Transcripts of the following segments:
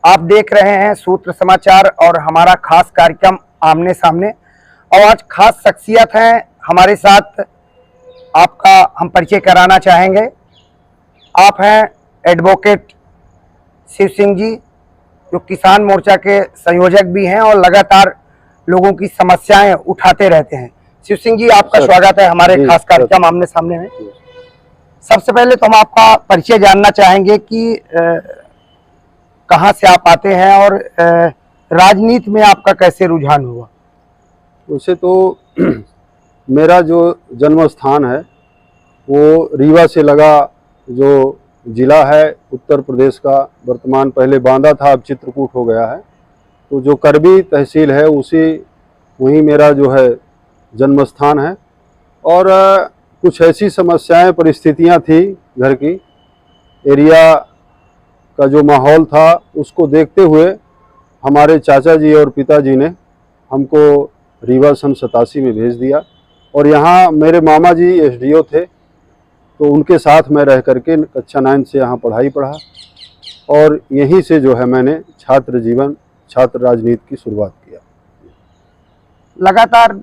आप देख रहे हैं सूत्र समाचार और हमारा खास कार्यक्रम आमने सामने। और आज खास शख्सियत हैं हमारे साथ, आपका हम परिचय कराना चाहेंगे। आप हैं एडवोकेट शिव सिंह जी, जो किसान मोर्चा के संयोजक भी हैं और लगातार लोगों की समस्याएं उठाते रहते हैं। शिव सिंह जी, आपका स्वागत है हमारे खास कार्यक्रम आमने सामने में। सबसे पहले तो हम आपका परिचय जानना चाहेंगे कि कहाँ से आप आते हैं और राजनीति में आपका कैसे रुझान हुआ। वैसे तो मेरा जो जन्म स्थान है वो रीवा से लगा जो ज़िला है उत्तर प्रदेश का, वर्तमान पहले बांदा था, अब चित्रकूट हो गया है। तो जो करबी तहसील है उसी वहीं मेरा जो है जन्म स्थान है। और कुछ ऐसी समस्याएं, परिस्थितियां थी घर की, एरिया का जो माहौल था उसको देखते हुए हमारे चाचा जी और पिताजी ने हमको रीवा सन 87 में भेज दिया। और यहाँ मेरे मामा जी एसडीओ थे, तो उनके साथ मैं रह करके कक्षा 9 से यहाँ पढ़ाई पढ़ा और यहीं से जो है मैंने छात्र राजनीति की शुरुआत किया। लगातार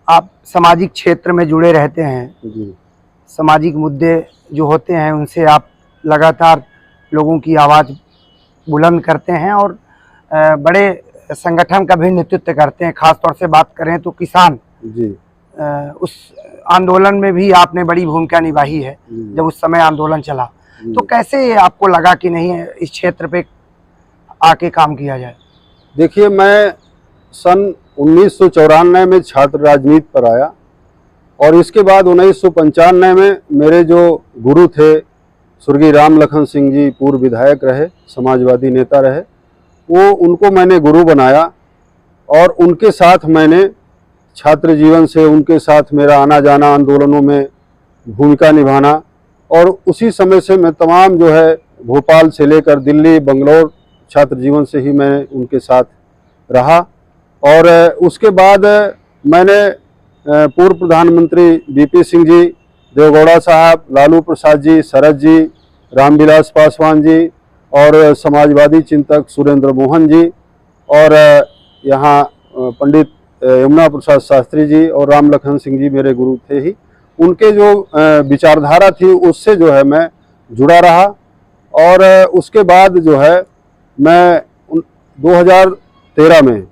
आप सामाजिक क्षेत्र में जुड़े रहते हैं जी। सामाजिक मुद्दे जो होते हैं उनसे आप लगातार लोगों की आवाज़ बुलंद करते हैं और बड़े संगठन का भी नेतृत्व करते हैं। खास तौर से बात करें तो किसान जी। उस आंदोलन में भी आपने बड़ी भूमिका निभाई है जब उस समय आंदोलन चला। तो कैसे आपको लगा कि नहीं इस क्षेत्र पे आके काम किया जाए? देखिए, मैं सन 1994 में छात्र राजनीति पर आया और इसके बाद 1995 में मेरे जो गुरु थे स्वर्गीय राम लखन सिंह जी, पूर्व विधायक रहे, समाजवादी नेता रहे, उनको मैंने गुरु बनाया और उनके साथ मैंने छात्र जीवन से उनके साथ मेरा आना जाना, आंदोलनों में भूमिका निभाना। और उसी समय से मैं तमाम जो है भोपाल से लेकर दिल्ली, बंगलौर छात्र जीवन से ही मैं उनके साथ रहा। और उसके बाद मैंने पूर्व प्रधानमंत्री बीपी सिंह जी, देवगौड़ा साहब, लालू प्रसाद जी, शरद जी, रामविलास पासवान जी और समाजवादी चिंतक सुरेंद्र मोहन जी और यहाँ पंडित यमुना प्रसाद शास्त्री जी और राम लखन सिंह जी मेरे गुरु थे ही। उनके जो विचारधारा थी उससे जो है मैं जुड़ा रहा। और उसके बाद जो है मैं 2013 में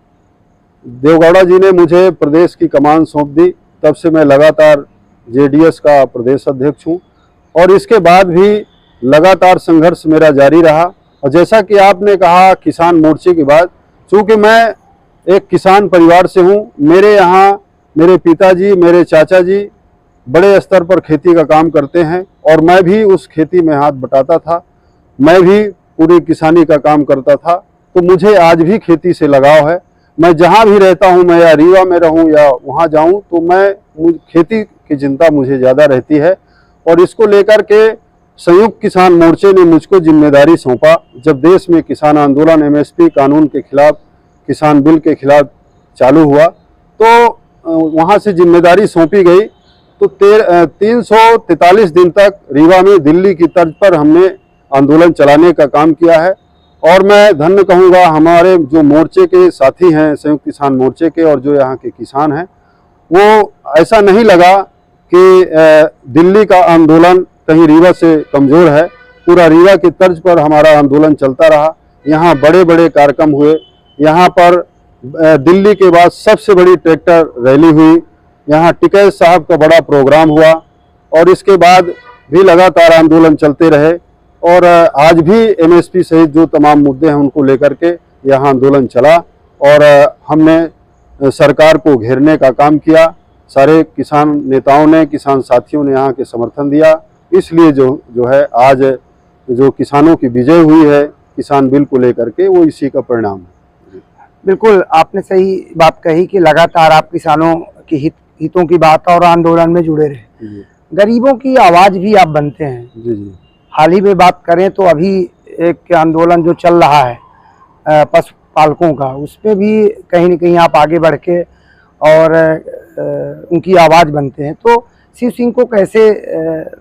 देवगौड़ा जी ने मुझे प्रदेश की कमान सौंप दी। तब से मैं लगातार जेडीएस का प्रदेश अध्यक्ष हूँ और इसके बाद भी लगातार संघर्ष मेरा जारी रहा। और जैसा कि आपने कहा किसान मोर्चे की बात, चूँकि मैं एक किसान परिवार से हूँ, मेरे यहाँ मेरे पिताजी, मेरे चाचा जी बड़े स्तर पर खेती का काम करते हैं और मैं भी उस खेती में हाथ बटाता था, मैं भी पूरी किसानी का काम करता था। तो मुझे आज भी खेती से लगाव है। मैं जहाँ भी रहता हूँ, मैं या रीवा में रहूँ या वहाँ जाऊँ, तो मैं खेती की चिंता मुझे ज़्यादा रहती है। और इसको लेकर के संयुक्त किसान मोर्चे ने मुझको जिम्मेदारी सौंपा। जब देश में किसान आंदोलन एमएसपी कानून के खिलाफ, किसान बिल के खिलाफ चालू हुआ, तो वहाँ से जिम्मेदारी सौंपी गई। तो 343 दिन तक रीवा में दिल्ली की तर्ज पर हमने आंदोलन चलाने का काम किया है। और मैं धन्य कहूँगा हमारे जो मोर्चे के साथी हैं संयुक्त किसान मोर्चे के और जो यहाँ के किसान हैं, वो ऐसा नहीं लगा कि दिल्ली का आंदोलन कहीं रीवा से कमज़ोर है। पूरा रीवा की तर्ज पर हमारा आंदोलन चलता रहा। यहाँ बड़े बड़े कार्यक्रम हुए। यहाँ पर दिल्ली के बाद सबसे बड़ी ट्रैक्टर रैली हुई। यहाँ टिकैत साहब का बड़ा प्रोग्राम हुआ और इसके बाद भी लगातार आंदोलन चलते रहे। और आज भी एमएसपी सहित जो तमाम मुद्दे हैं उनको लेकर के यहाँ आंदोलन चला और हमने सरकार को घेरने का काम किया। सारे किसान नेताओं ने, किसान साथियों ने यहाँ के समर्थन दिया। इसलिए जो है आज जो किसानों की विजय हुई है किसान बिल को लेकर के, वो इसी का परिणाम है। बिल्कुल, आपने सही बात कही कि लगातार आप किसानों की हितों की बात और आंदोलन में जुड़े रहे। गरीबों की आवाज़ भी आप बनते हैं। जी जी। हाल ही में बात करें तो अभी एक आंदोलन जो चल रहा है पशुपालकों का, उसमें भी कहीं न कहीं आप आगे बढ़ के और उनकी आवाज़ बनते हैं। तो शिव सिंह को कैसे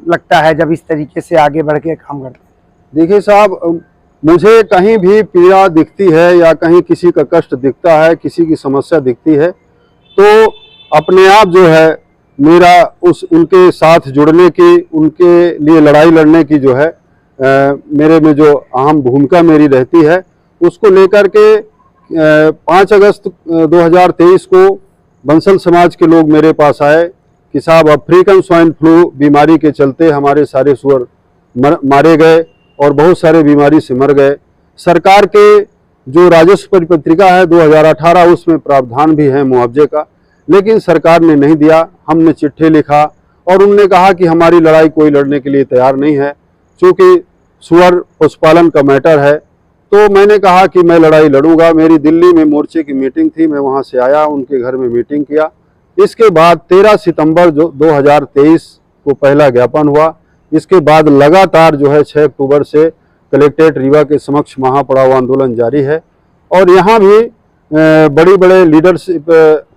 लगता है जब इस तरीके से आगे बढ़ के काम करते हैं? देखिए साहब, मुझे कहीं भी पीड़ा दिखती है या कहीं किसी का कष्ट दिखता है, किसी की समस्या दिखती है, तो अपने आप जो है मेरा उनके साथ जुड़ने की, उनके लिए लड़ाई लड़ने की जो है मेरे में जो अहम भूमिका मेरी रहती है, उसको लेकर के 5 अगस्त 2023 को बंसल समाज के लोग मेरे पास आए कि साहब अफ्रीकन स्वाइन फ्लू बीमारी के चलते हमारे सारे सूअर मारे गए और बहुत सारे बीमारी से मर गए। सरकार के जो राजस्व परिपत्रिका है 2018 उसमें प्रावधान भी है मुआवजे का, लेकिन सरकार ने नहीं दिया। हमने चिट्ठी लिखा और उन्होंने कहा कि हमारी लड़ाई कोई लड़ने के लिए तैयार नहीं है, क्योंकि सूअर पशुपालन का मैटर है। तो मैंने कहा कि मैं लड़ाई लड़ूंगा। मेरी दिल्ली में मोर्चे की मीटिंग थी, मैं वहां से आया, उनके घर में मीटिंग किया। इसके बाद 13 सितंबर 2023 को पहला ज्ञापन हुआ। इसके बाद लगातार जो है 6 अक्टूबर से कलेक्ट्रेट रीवा के समक्ष महापड़ाव आंदोलन जारी है और यहाँ भी बड़ी बड़े लीडरशिप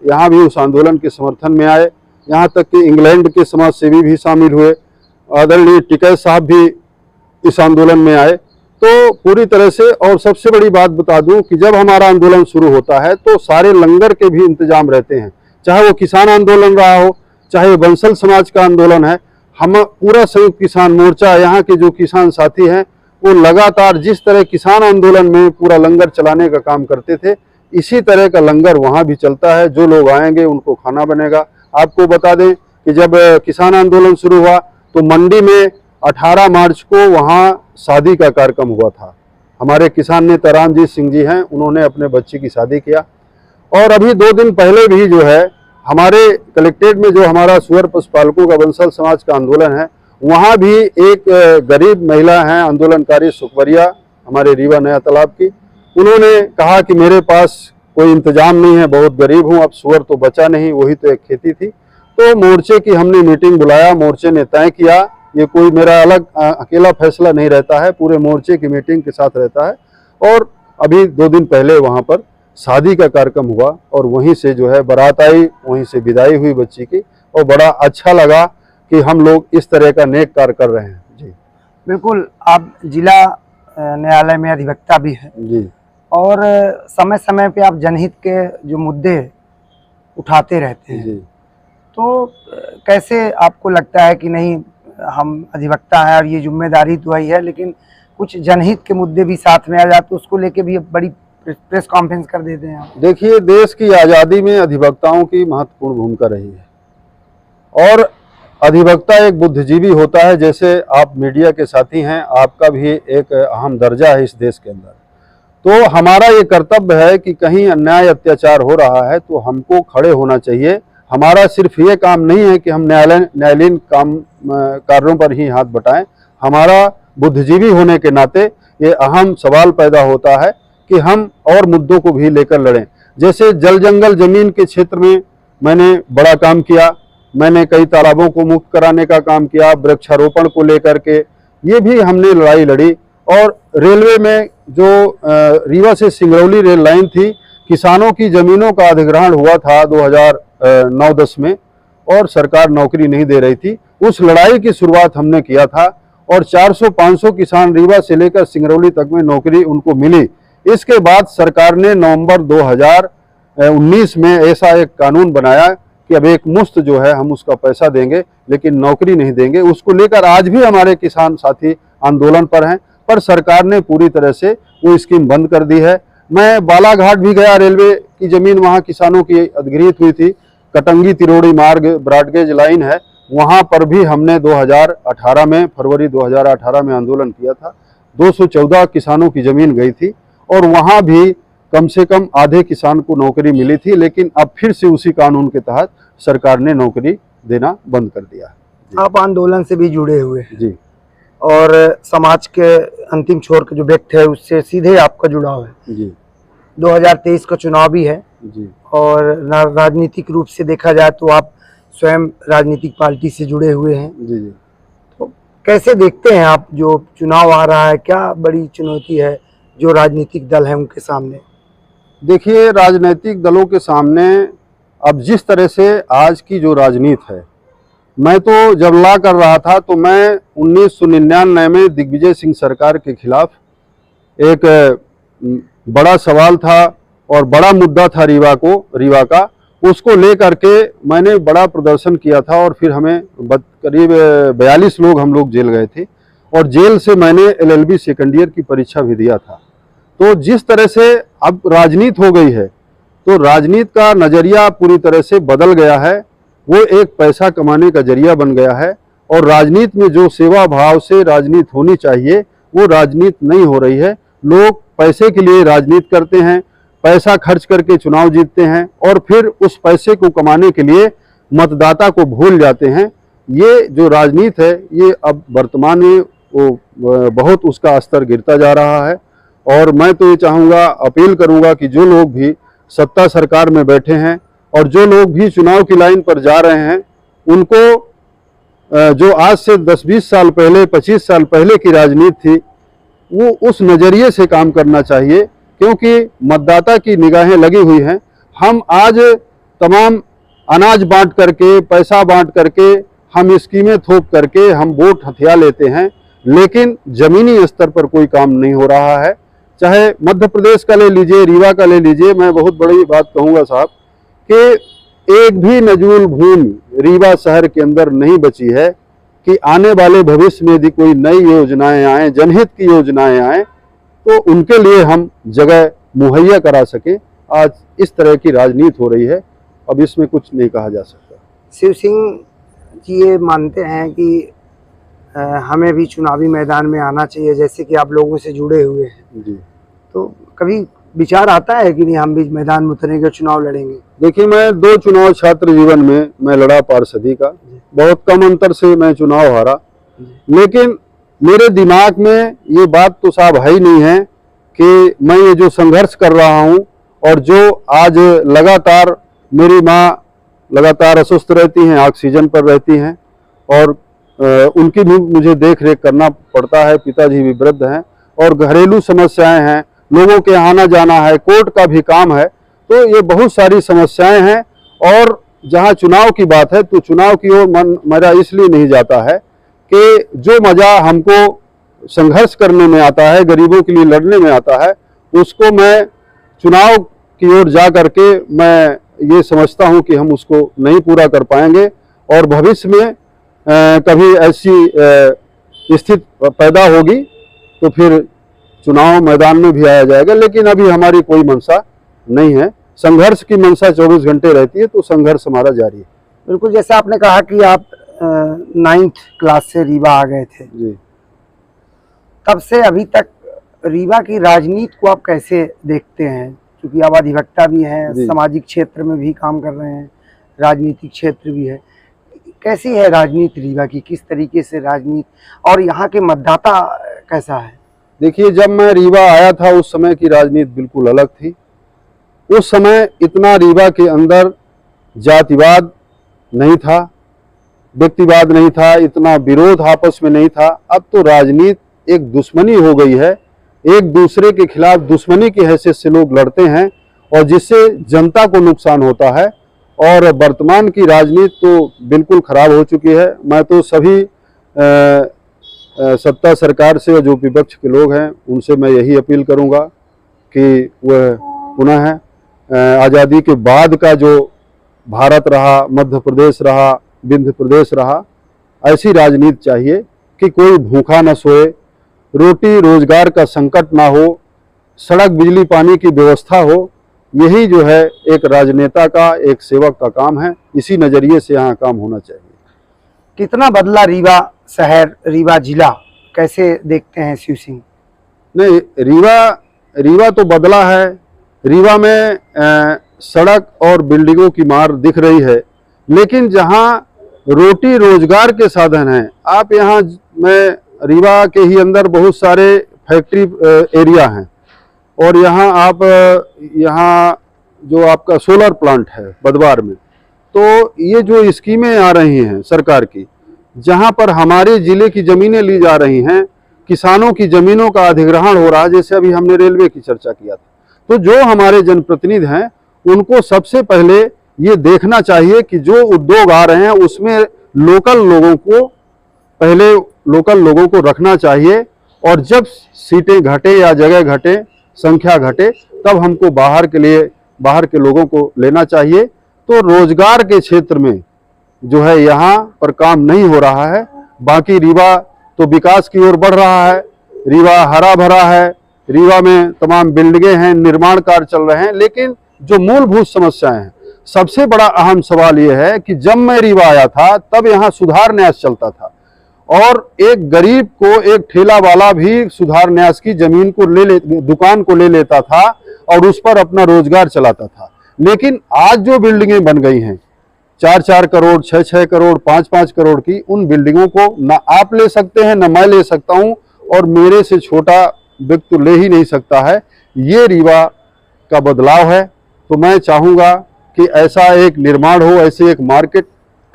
यहाँ भी उस आंदोलन के समर्थन में आए। यहाँ तक कि इंग्लैंड के समाज सेवी भी शामिल हुए, आदरणीय टिकैत साहब भी इस आंदोलन में आए। तो पूरी तरह से, और सबसे बड़ी बात बता दूं कि जब हमारा आंदोलन शुरू होता है तो सारे लंगर के भी इंतजाम रहते हैं, चाहे वो किसान आंदोलन रहा हो, चाहे वो बंसल समाज का आंदोलन है। हम पूरा संयुक्त किसान मोर्चा, यहाँ के जो किसान साथी हैं, वो लगातार जिस तरह किसान आंदोलन में पूरा लंगर चलाने का काम करते थे, इसी तरह का लंगर वहाँ भी चलता है। जो लोग आएंगे उनको खाना बनेगा। आपको बता दें कि जब किसान आंदोलन शुरू हुआ तो मंडी में 18 मार्च को वहाँ शादी का कार्यक्रम हुआ था। हमारे किसान नेता रामजीत सिंह जी हैं, उन्होंने अपने बच्चे की शादी किया। और अभी 2 दिन पहले भी जो है हमारे कलेक्ट्रेट में जो हमारा सूअर पशुपालकों का बंसल समाज का आंदोलन है, वहाँ भी एक गरीब महिला हैं आंदोलनकारी सुखवरिया, हमारे रीवा नया तालाब की। उन्होंने कहा कि मेरे पास कोई इंतजाम नहीं है, बहुत गरीब हूँ, अब सूअर तो बचा नहीं, वही तो एक खेती थी। तो मोर्चे की हमने मीटिंग बुलाया, मोर्चे ने तय किया, ये कोई मेरा अलग अकेला फैसला नहीं रहता है, पूरे मोर्चे की मीटिंग के साथ रहता है। और अभी 2 दिन पहले वहाँ पर शादी का कार्यक्रम हुआ और वहीं से जो है बारात आई, वहीं से विदाई हुई बच्ची की, और बड़ा अच्छा लगा कि हम लोग इस तरह का नेक कार्य कर रहे हैं। जी बिल्कुल, आप जिला न्यायालय में अधिवक्ता भी हैं जी, और समय समय पे आप जनहित के जो मुद्दे उठाते रहते हैं। जी। तो कैसे आपको लगता है कि नहीं, हम अधिवक्ता हैं और ये जिम्मेदारी तो ही है, लेकिन कुछ जनहित के मुद्दे भी साथ में आ जाते, उसको लेके भी बड़ी प्रेस कॉन्फ्रेंस कर देते हैं आप? देखिए, देश की आज़ादी में अधिवक्ताओं की महत्वपूर्ण भूमिका रही है और अधिवक्ता एक बुद्धिजीवी होता है। जैसे आप मीडिया के साथी हैं, आपका भी एक अहम दर्जा है इस देश के अंदर। तो हमारा ये कर्तव्य है कि कहीं अन्याय अत्याचार हो रहा है तो हमको खड़े होना चाहिए। हमारा सिर्फ ये काम नहीं है कि हम न्यायालयीन कार्यों पर ही हाथ बटाएं। हमारा बुद्धिजीवी होने के नाते ये अहम सवाल पैदा होता है कि हम और मुद्दों को भी लेकर लड़ें। जैसे जल जंगल जमीन के क्षेत्र में मैंने बड़ा काम किया, मैंने कई तालाबों को मुक्त कराने का काम किया, वृक्षारोपण को लेकर के ये भी हमने लड़ाई लड़ी। और रेलवे में जो रीवा से सिंगरौली रेल लाइन थी, किसानों की जमीनों का अधिग्रहण हुआ था 2009-10 में और सरकार नौकरी नहीं दे रही थी। उस लड़ाई की शुरुआत हमने किया था और 400-500 किसान रीवा से लेकर सिंगरौली तक में नौकरी उनको मिली। इसके बाद सरकार ने नवंबर 2019 में ऐसा एक कानून बनाया कि अब एक मुश्त जो है हम उसका पैसा देंगे, लेकिन नौकरी नहीं देंगे। उसको लेकर आज भी हमारे किसान साथी आंदोलन पर हैं, पर सरकार ने पूरी तरह से वो स्कीम बंद कर दी है। मैं बालाघाट भी गया, रेलवे की जमीन वहाँ किसानों की अधिग्रहित हुई थी, कटंगी तिरोड़ी मार्ग ब्रॉडगेज लाइन है, वहाँ पर भी हमने 2018 में, फरवरी 2018 में आंदोलन किया था। 214 किसानों की जमीन गई थी और वहाँ भी कम से कम आधे किसान को नौकरी मिली थी, लेकिन अब फिर से उसी कानून के तहत सरकार ने नौकरी देना बंद कर दिया। आप आंदोलन से भी जुड़े हुए हैं जी, और समाज के अंतिम छोर के जो व्यक्ति है उससे सीधे आपका जुड़ाव है। जी। 2023 का चुनाव भी है जी, और राजनीतिक रूप से देखा जाए तो आप स्वयं राजनीतिक पार्टी से जुड़े हुए हैं। जी, जी। तो कैसे देखते हैं आप जो चुनाव आ रहा है, क्या बड़ी चुनौती है जो राजनीतिक दल है उनके सामने? देखिए, राजनीतिक दलों के सामने अब जिस तरह से आज की जो राजनीति है, मैं तो जब ला कर रहा था तो मैं 1999 में दिग्विजय सिंह सरकार के खिलाफ एक बड़ा सवाल था और बड़ा मुद्दा था रीवा का, उसको लेकर के मैंने बड़ा प्रदर्शन किया था और फिर हमें करीब 42 लोग हम लोग जेल गए थे और जेल से मैंने LLB सेकंड ईयर की परीक्षा भी दिया था। तो जिस तरह से अब राजनीति हो गई है, तो राजनीति का नज़रिया पूरी तरह से बदल गया है। वो एक पैसा कमाने का जरिया बन गया है और राजनीति में जो सेवा भाव से राजनीति होनी चाहिए वो राजनीति नहीं हो रही है। लोग पैसे के लिए राजनीति करते हैं, पैसा खर्च करके चुनाव जीतते हैं और फिर उस पैसे को कमाने के लिए मतदाता को भूल जाते हैं। ये जो राजनीति है ये अब वर्तमान में वो बहुत उसका स्तर गिरता जा रहा है और मैं तो ये चाहूँगा, अपील करूँगा कि जो लोग भी सत्ता सरकार में बैठे हैं और जो लोग भी चुनाव की लाइन पर जा रहे हैं, उनको जो आज से 10-20 साल पहले 25 साल पहले की राजनीति थी वो उस नज़रिए से काम करना चाहिए, क्योंकि मतदाता की निगाहें लगी हुई हैं। हम आज तमाम अनाज बांट करके, पैसा बांट करके, हम स्कीमें थोप करके हम वोट हथिया लेते हैं, लेकिन ज़मीनी स्तर पर कोई काम नहीं हो रहा है। चाहे मध्य प्रदेश का ले लीजिए, रीवा का ले लीजिए, मैं बहुत बड़ी बात कहूँगा साहब कि एक भी नजूल भूमि रीवा शहर के अंदर नहीं बची है कि आने वाले भविष्य में यदि कोई नई योजनाएं आए, जनहित की योजनाएं आए, तो उनके लिए हम जगह मुहैया करा सकें। आज इस तरह की राजनीति हो रही है, अब इसमें कुछ नहीं कहा जा सकता। शिव सिंह जी ये मानते हैं कि हमें भी चुनावी मैदान में आना चाहिए, जैसे कि आप लोगों से जुड़े हुए हैं जी, तो कभी विचार आता है कि नहीं हम भी मैदान में उतरेंगे, चुनाव लड़ेंगे? देखिए, मैं 2 चुनाव छात्र जीवन में मैं लड़ा पार्षदी का, बहुत कम अंतर से मैं चुनाव हारा, लेकिन मेरे दिमाग में ये बात तो साहब है ही नहीं है कि मैं ये जो संघर्ष कर रहा हूँ और जो आज लगातार मेरी माँ लगातार अस्वस्थ रहती हैं, ऑक्सीजन पर रहती हैं और उनकी भी मुझे देख रेख करना पड़ता है, पिताजी भी वृद्ध हैं और घरेलू समस्याएं हैं, लोगों के आना जाना है, कोर्ट का भी काम है, तो ये बहुत सारी समस्याएं हैं। और जहां चुनाव की बात है तो चुनाव की ओर मन मेरा इसलिए नहीं जाता है कि जो मज़ा हमको संघर्ष करने में आता है, गरीबों के लिए लड़ने में आता है, उसको मैं चुनाव की ओर जा करके मैं ये समझता हूं कि हम उसको नहीं पूरा कर पाएंगे और भविष्य में कभी ऐसी स्थिति पैदा होगी तो फिर चुनाव मैदान में भी आया जाएगा, लेकिन अभी हमारी कोई मंशा नहीं है। संघर्ष की मंशा 24 घंटे रहती है, तो संघर्ष हमारा जारी है। बिल्कुल, जैसे आपने कहा कि आप 9th क्लास से रीवा आ गए थे जी, तब से अभी तक रीवा की राजनीति को आप कैसे देखते हैं? क्योंकि आप अधिवक्ता भी हैं, सामाजिक क्षेत्र में भी काम कर रहे हैं, राजनीतिक क्षेत्र भी है, कैसी है राजनीति रीवा की? किस तरीके से राजनीति और यहाँ के मतदाता कैसा है? देखिए, जब मैं रीवा आया था उस समय की राजनीति बिल्कुल अलग थी। उस समय इतना रीवा के अंदर जातिवाद नहीं था, व्यक्तिवाद नहीं था, इतना विरोध आपस में नहीं था। अब तो राजनीति एक दुश्मनी हो गई है, एक दूसरे के खिलाफ दुश्मनी की हैसियत से लोग लड़ते हैं और जिससे जनता को नुकसान होता है। और वर्तमान की राजनीति तो बिल्कुल खराब हो चुकी है। मैं तो सभी सत्ता सरकार से और जो विपक्ष के लोग हैं उनसे मैं यही अपील करूंगा कि वह पुनः आज़ादी के बाद का जो भारत रहा, मध्य प्रदेश रहा, विंध्य प्रदेश रहा, ऐसी राजनीति चाहिए कि कोई भूखा न सोए, रोटी रोजगार का संकट ना हो, सड़क बिजली पानी की व्यवस्था हो। यही जो है एक राजनेता का, एक सेवक का काम है। इसी नज़रिए से यहाँ काम होना चाहिए। कितना बदला रीवा शहर, रीवा जिला, कैसे देखते हैं शिव सिंह? नहीं, रीवा तो बदला है। रीवा में सड़क और बिल्डिंगों की मार दिख रही है, लेकिन जहाँ रोटी रोजगार के साधन हैं, आप यहाँ में रीवा के ही अंदर बहुत सारे फैक्ट्री एरिया हैं और यहाँ जो आपका सोलर प्लांट है बदवार में, तो ये जो स्कीमें आ रही हैं सरकार की, जहाँ पर हमारे ज़िले की ज़मीनें ली जा रही हैं, किसानों की ज़मीनों का अधिग्रहण हो रहा है, जैसे अभी हमने रेलवे की चर्चा किया था, तो जो हमारे जनप्रतिनिधि हैं उनको सबसे पहले ये देखना चाहिए कि जो उद्योग आ रहे हैं उसमें लोकल लोगों को रखना चाहिए और जब सीटें घटे या जगह घटे, संख्या घटे, तब हमको बाहर के लोगों को लेना चाहिए। तो रोजगार के क्षेत्र में जो है यहाँ पर काम नहीं हो रहा है। बाकी रीवा तो विकास की ओर बढ़ रहा है, रीवा हरा भरा है, रीवा में तमाम बिल्डिंगें हैं, निर्माण कार्य चल रहे हैं, लेकिन जो मूलभूत समस्याएं हैं, सबसे बड़ा अहम सवाल यह है कि जब मैं रीवा आया था तब यहाँ सुधार न्यास चलता था और एक गरीब को एक ठेला वाला भी सुधार न्यास की जमीन को दुकान को ले लेता था और उस पर अपना रोजगार चलाता था। लेकिन आज जो बिल्डिंगें बन गई हैं 4-4 करोड़, 6-6 करोड़, 5-5 करोड़ की, उन बिल्डिंगों को ना आप ले सकते हैं, ना मैं ले सकता हूं और मेरे से छोटा व्यक्ति तो ले ही नहीं सकता है। ये रीवा का बदलाव है। तो मैं चाहूँगा कि ऐसा एक निर्माण हो, ऐसे एक मार्केट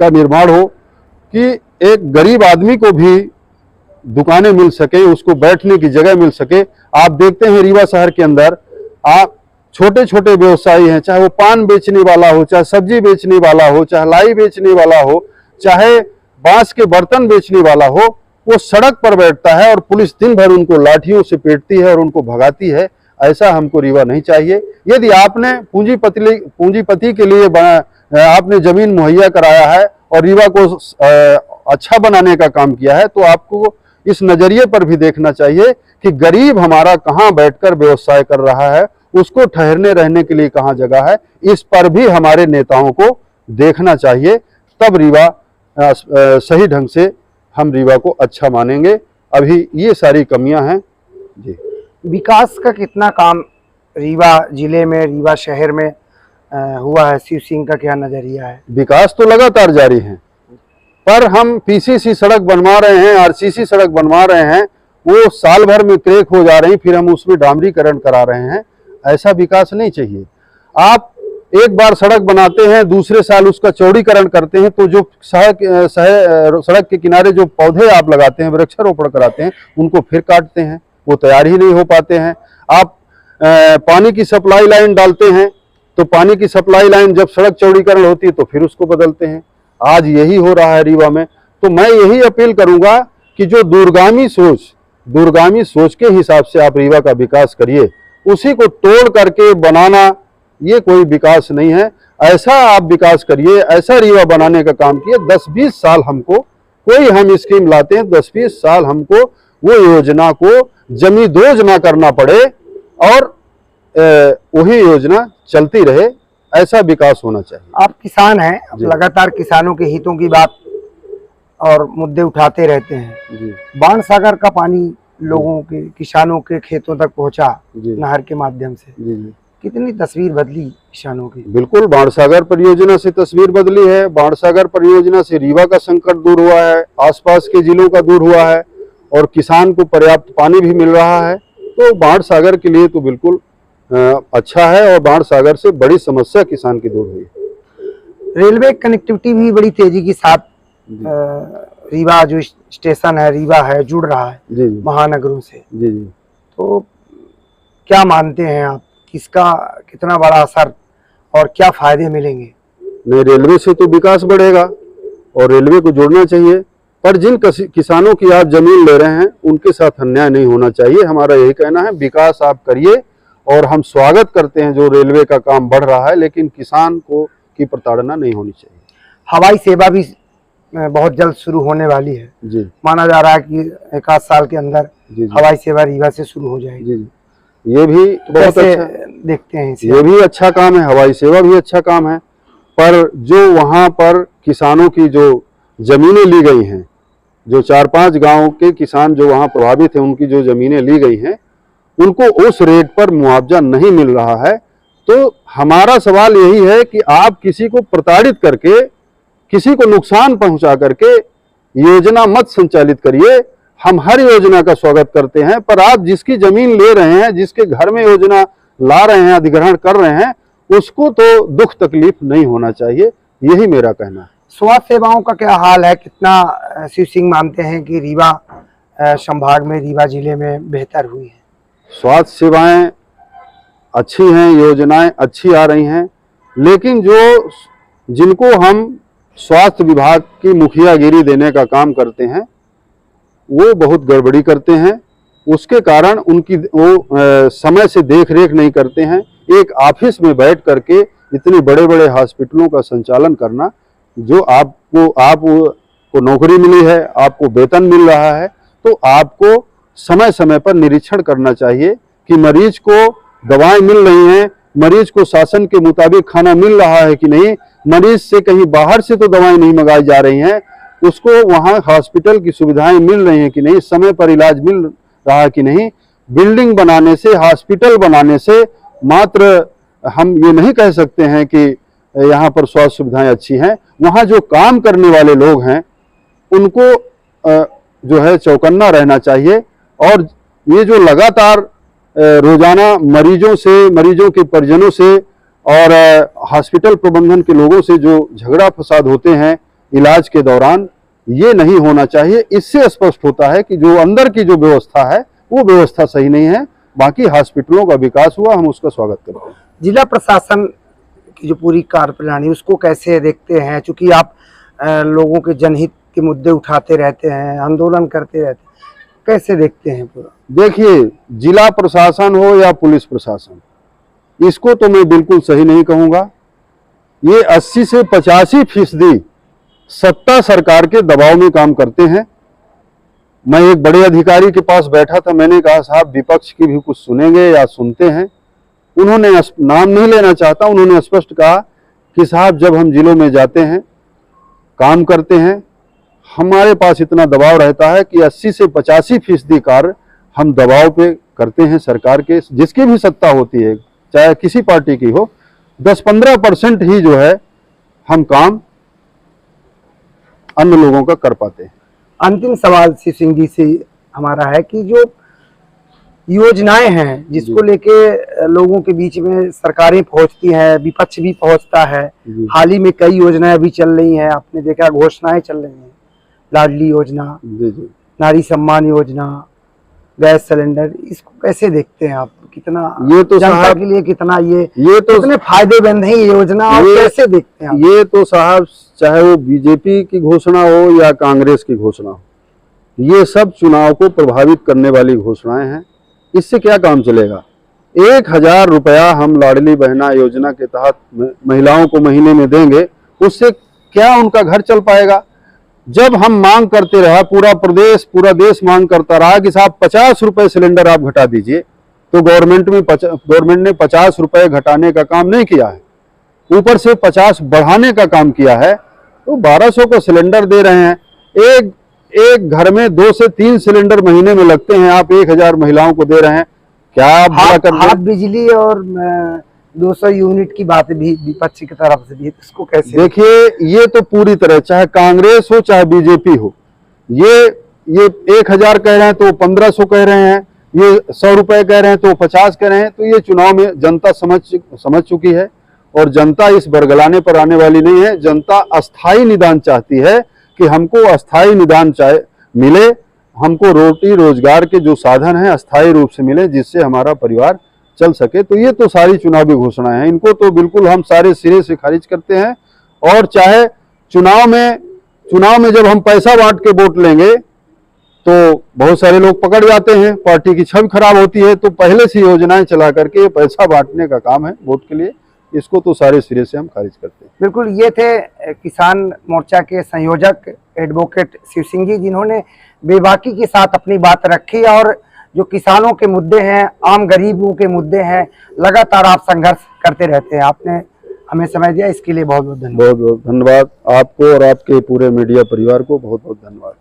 का निर्माण हो कि एक गरीब आदमी को भी दुकानें मिल सके, उसको बैठने की जगह मिल सके। आप देखते हैं रीवा शहर के अंदर आप छोटे छोटे व्यवसायी हैं, चाहे वो पान बेचने वाला हो, चाहे सब्जी बेचने वाला हो, चाहे लाई बेचने वाला हो, चाहे बांस के बर्तन बेचने वाला हो, वो सड़क पर बैठता है और पुलिस दिन भर उनको लाठियों से पीटती है और उनको भगाती है। ऐसा हमको रीवा नहीं चाहिए। यदि आपने पूंजीपति के लिए आपने जमीन मुहैया कराया है और रीवा को अच्छा बनाने का काम किया है, तो आपको इस नजरिए पर भी देखना चाहिए कि गरीब हमारा कहाँ बैठकर व्यवसाय कर रहा है, उसको ठहरने रहने के लिए कहाँ जगह है। इस पर भी हमारे नेताओं को देखना चाहिए, तब रीवा सही ढंग से हम रीवा को अच्छा मानेंगे। अभी ये सारी कमियां हैं जी। विकास का कितना काम रीवा जिले में, रीवा शहर में हुआ है? शिव सिंह का क्या नजरिया है? विकास तो लगातार जारी है, पर हम पीसीसी सड़क बनवा रहे हैं, आरसीसी सड़क बनवा रहे हैं, वो साल भर में क्रैक हो जा रही, फिर हम उसमें डामरीकरण करा रहे हैं। ऐसा विकास नहीं चाहिए। आप एक बार सड़क बनाते हैं, दूसरे साल उसका चौड़ीकरण करते हैं, तो जो सड़क के किनारे जो पौधे आप लगाते हैं, वृक्षारोपण कराते हैं, उनको फिर काटते हैं, वो तैयार ही नहीं हो पाते हैं। आप पानी की सप्लाई लाइन डालते हैं, तो पानी की सप्लाई लाइन जब सड़क चौड़ीकरण होती है तो फिर उसको बदलते हैं। आज यही हो रहा है रीवा में। तो मैं यही अपील करूंगा कि जो दूरगामी सोच के हिसाब से आप रीवा का विकास करिए, उसी को तोड़ करके बनाना ये कोई विकास नहीं है। ऐसा आप विकास करिए, ऐसा रीवा बनाने का काम किए। 10-20 साल हमको कोई हम स्कीम लाते हैं, 10-20 साल हमको वो योजना को जमींदोज ना करना पड़े और वही योजना चलती रहे, ऐसा विकास होना चाहिए। आप किसान हैं, लगातार किसानों के हितों की बात और मुद्दे उठाते रहते हैं जी। बाण सागर का पानी लोगों के, किसानों के खेतों तक पहुंचा नहर के माध्यम से। जी। कितनी तस्वीर बदली किसानों की? बिल्कुल, बाण सागर परियोजना से तस्वीर बदली है। बाण सागर परियोजना से रीवा का संकट दूर हुआ है, आसपास के जिलों का दूर हुआ है और किसान को पर्याप्त पानी भी मिल रहा है। तो बाण सागर के लिए तो बिल्कुल अच्छा है और बाण सागर से बड़ी समस्या किसान की दूर हुई। रेलवे कनेक्टिविटी भी बड़ी तेजी के साथ रीवा जो स्टेशन है, रीवा है, जुड़ रहा है जी महानगरों से। जी। तो क्या मानते हैं आप, किसका कितना बड़ा असर और क्या फायदे मिलेंगे? नहीं, रेलवे से तो विकास बढ़ेगा और रेलवे को जोड़ना चाहिए, पर जिन किसानों की आप जमीन ले रहे हैं उनके साथ अन्याय नहीं होना चाहिए। हमारा यही कहना है, विकास आप करिए और हम स्वागत करते हैं जो रेलवे का काम बढ़ रहा है, लेकिन किसान को की प्रताड़ना नहीं होनी चाहिए। हवाई सेवा भी बहुत जल्द शुरू होने वाली है जी। माना जा रहा है कि 1 आध साल के अंदर जी। हवाई सेवा रीवा से शुरू हो जाएगी। जी। ये भी बहुत अच्छा देखते हैं इसे? ये भी अच्छा काम है, हवाई सेवा भी अच्छा काम है, पर जो वहाँ पर किसानों की जो जमीनें ली गई हैं, जो 4-5 गांव के किसान जो वहाँ प्रभावित हैं, उनकी जो जमीनें ली गई हैं, उनको उस रेट पर मुआवजा नहीं मिल रहा है। तो हमारा सवाल यही है कि आप किसी को प्रताड़ित करके, किसी को नुकसान पहुंचा करके योजना मत संचालित करिए। हम हर योजना का स्वागत करते हैं, पर आप जिसकी जमीन ले रहे हैं, जिसके घर में योजना ला रहे हैं, अधिग्रहण कर रहे हैं, उसको तो दुख तकलीफ नहीं होना चाहिए। यही मेरा कहना है। स्वास्थ्य सेवाओं का क्या हाल है? कितना शिव सिंह मानते हैं कि रीवा संभाग में, रीवा जिले में बेहतर हुई है? स्वास्थ्य सेवाएं अच्छी हैं, योजनाएं अच्छी आ रही हैं, लेकिन जिनको हम स्वास्थ्य विभाग की मुखियागिरी देने का काम करते हैं, वो बहुत गड़बड़ी करते हैं उसके कारण उनकी वो समय से देख रेख नहीं करते हैं। एक ऑफिस में बैठ करके इतने बड़े बड़े हॉस्पिटलों का संचालन करना, जो आपको नौकरी मिली है, आपको वेतन मिल रहा है, तो आपको समय समय पर निरीक्षण करना चाहिए कि मरीज को दवाएं मिल रही हैं, मरीज को शासन के मुताबिक खाना मिल रहा है कि नहीं, मरीज से कहीं बाहर से तो दवाएं नहीं मंगाई जा रही हैं, उसको वहां हॉस्पिटल की सुविधाएं मिल रही हैं कि नहीं, समय पर इलाज मिल रहा है कि नहीं। बिल्डिंग बनाने से, हॉस्पिटल बनाने से मात्र हम ये नहीं कह सकते हैं कि यहाँ पर स्वास्थ्य सुविधाएं अच्छी हैं। वहाँ जो काम करने वाले लोग हैं उनको जो है चौकन्ना रहना चाहिए। और ये जो लगातार रोजाना मरीजों से, मरीजों के परिजनों से और हॉस्पिटल प्रबंधन के लोगों से जो झगड़ा फसाद होते हैं इलाज के दौरान, ये नहीं होना चाहिए। इससे स्पष्ट होता है कि जो अंदर की जो व्यवस्था है वो व्यवस्था सही नहीं है। बाकी हॉस्पिटलों का विकास हुआ, हम उसका स्वागत करते हैं। जिला प्रशासन की जो पूरी कार्यप्रणाली उसको कैसे देखते हैं? चूंकि आप लोगों के जनहित के मुद्दे उठाते रहते हैं, आंदोलन करते रहते हैं, कैसे देखते हैं पूरा? देखिए, जिला प्रशासन हो या पुलिस प्रशासन, इसको तो मैं बिल्कुल सही नहीं कहूँगा। ये 80 से 85% सत्ता सरकार के दबाव में काम करते हैं। मैं एक बड़े अधिकारी के पास बैठा था, मैंने कहा साहब विपक्ष की भी कुछ सुनेंगे या सुनते हैं? उन्होंने, नाम नहीं लेना चाहता, उन्होंने स्पष्ट कहा कि साहब जब हम जिलों में जाते हैं, काम करते हैं, हमारे पास इतना दबाव रहता है कि 80 से 85% कार्य हम दबाव पे करते हैं सरकार के, जिसकी भी सत्ता होती है, चाहे किसी पार्टी की हो। 10-15% ही जो है हम काम अन्य लोगों का कर पाते हैं। अंतिम सवाल श्री सिंह जी से हमारा है कि जो योजनाएं हैं जिसको लेके लोगों के बीच में सरकारें पहुंचती हैं, विपक्ष भी पहुंचता है, हाल ही में कई योजनाएं भी चल रही हैं, आपने देखा घोषणाएं चल रही हैं, लाडली योजना, नारी सम्मान योजना, गैस सिलेंडर, इसको कैसे देखते हैं आप? कितना ये तो जनता के लिए कितना ये तो कितने फायदेमंद है ये योजना, और कैसे देखते हैं आप? ये तो साहब चाहे वो बीजेपी की घोषणा हो या कांग्रेस की घोषणा हो, ये सब चुनाव को प्रभावित करने वाली घोषणाएं हैं। इससे क्या काम चलेगा? 1000 रुपया हम लाडली बहना योजना के तहत महिलाओं को महीने में देंगे, उससे क्या उनका घर चल पाएगा? जब हम मांग करते रहा, पूरा देश मांग करता रहा कि साहब 50 रुपए सिलेंडर आप घटा दीजिए, तो गवर्नमेंट ने 50 रुपए घटाने का काम नहीं किया है, ऊपर से 50 बढ़ाने का काम किया है। तो 1200 का सिलेंडर दे रहे हैं, एक घर में 2 से 3 सिलेंडर महीने में लगते हैं, आप 1000 महिलाओं को दे रहे हैं, क्या आप भला कर रहे हैं? बिजली और 200 यूनिट की बात भी विपक्ष की तरफ से भी, इसको कैसे? देखिए, ये तो पूरी तरह, चाहे कांग्रेस हो चाहे बीजेपी हो, ये 1000 कह रहे हैं तो 1500 कह रहे हैं, ये 100 रुपए कह रहे हैं तो 50 कह रहे हैं। तो ये चुनाव में जनता समझ चुकी है, और जनता इस बरगलाने पर आने वाली नहीं है। जनता अस्थाई निदान चाहती है कि हमको अस्थाई निदान मिले, हमको रोटी रोजगार के जो साधन हैं अस्थाई रूप से मिले, जिससे हमारा परिवार चल सके। तो ये तो सारी चुनावी घोषणाएं हैं, इनको तो बिल्कुल हम सारे सिरे से खारिज करते हैं। और चाहे चुनाव में जब हम पैसा बांट के वोट लेंगे तो बहुत सारे लोग पकड़ जाते हैं, पार्टी की छवि खराब होती है। तो पहले से योजनाएं चला करके ये पैसा बांटने का काम है वोट के लिए, इसको तो सारे सिरे से हम खारिज करते हैं। बिल्कुल, ये थे किसान मोर्चा के संयोजक एडवोकेट शिव सिंह जी, जिन्होंने बेबाकी के साथ अपनी बात रखी और जो किसानों के मुद्दे हैं, आम गरीबों के मुद्दे हैं, लगातार आप संघर्ष करते रहते हैं। आपने हमें समय दिया, इसके लिए बहुत बहुत धन्यवाद। बहुत बहुत धन्यवाद आपको और आपके पूरे मीडिया परिवार को बहुत बहुत धन्यवाद।